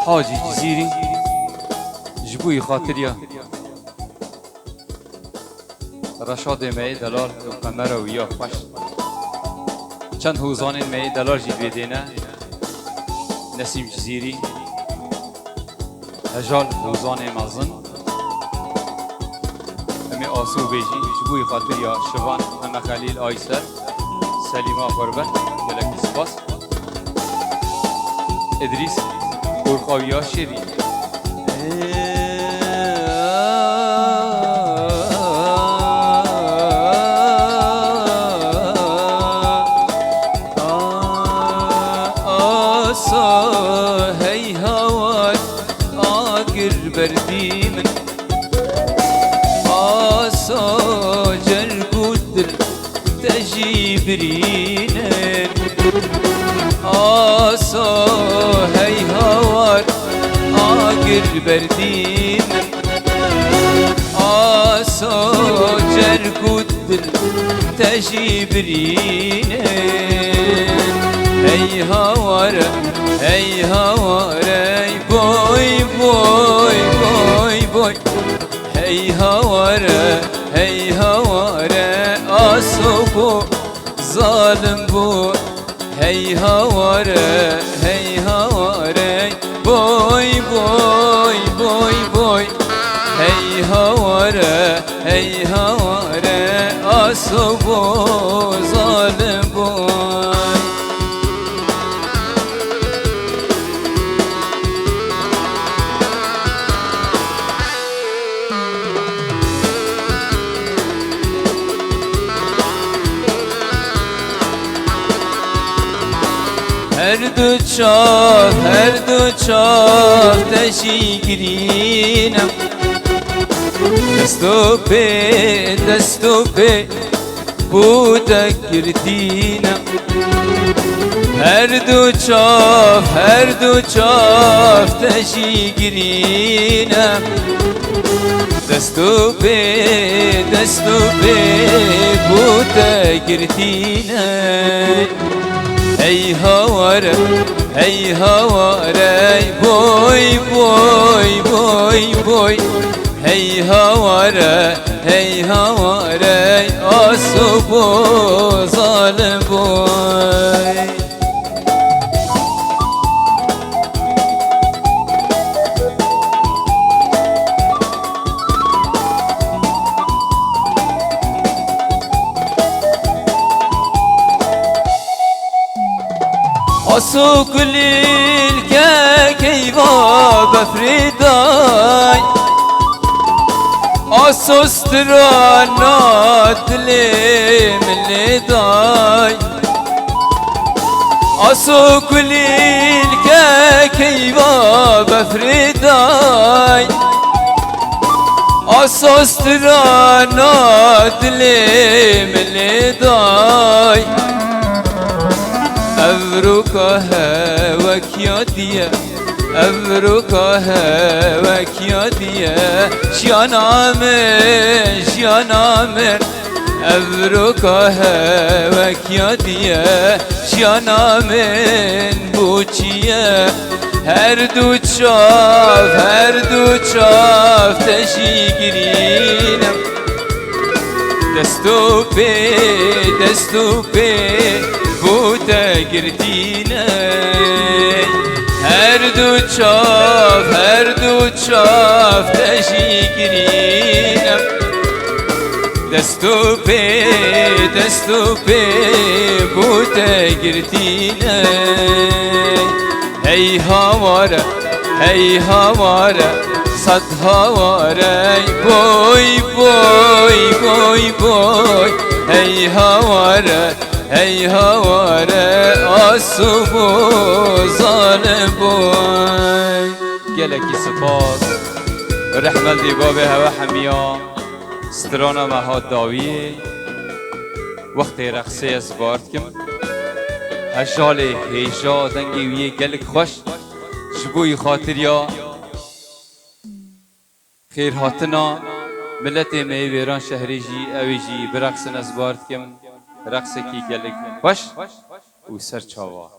حاجی جزیری جبوی خاطریا رشاد می دلال و قمر و یا خوش چند هوزان می دلال جی بیدینه نسیم جزیری هجال هوزان مزن امی آسو بیجی جبوی خاطریا شوان همه خلیل آیسر سلیما غربت گلک سپاس ادریس برخاویا شیری آسا هی هوای آگر بردی من آسا جرگودر تجیبرینن آسا هی هوای آگر بردی من آسا جرگودر تجیبرینن هی هواره هی هواره بوی بوی بوی بوی هی هواره هی هواره آسوبو ظالم بو هی هواره هی هواره بوی بوی بوی بوی هی هواره هی هواره آسوبو ظالم بو هر دو چاه تشیگرینم دستو پی بودا کردینم هر دو چاه تشیگرینم دستو پی بودا کردینم هی هواره بوی بوی بوی بوی هی هواره آسوبو ظالم بوی آسو کلیل که کیوا بفریدای آسو استرانات من دای آسو کلیل که کیوا بفریدای آسو استرانات من دای أبروكها وكيادية أبروكها وكيادية شيانامر أبروكها وكيادية شيانامن بوچية هر دو چاف تشيگرينم دستو پی بودا گردینه هر دو چاف تشیگرینم دستو پی بودا گردینه هی هواره صد هواره بوی بوی بوی بوی هی هواره آسوبو ظالم بوی گلکی سپاس رحمل دی باب هوا حمیا سترانا مهاد داویه وقت رقصه از بارد کم هشال هیجا دنگی ویه گلک خوش شبوی خاطریا خیر هاتنا ملت میویران شهری جی اوی جی برقصن از بارد کم رقص کی گلک خوش و سر چاوا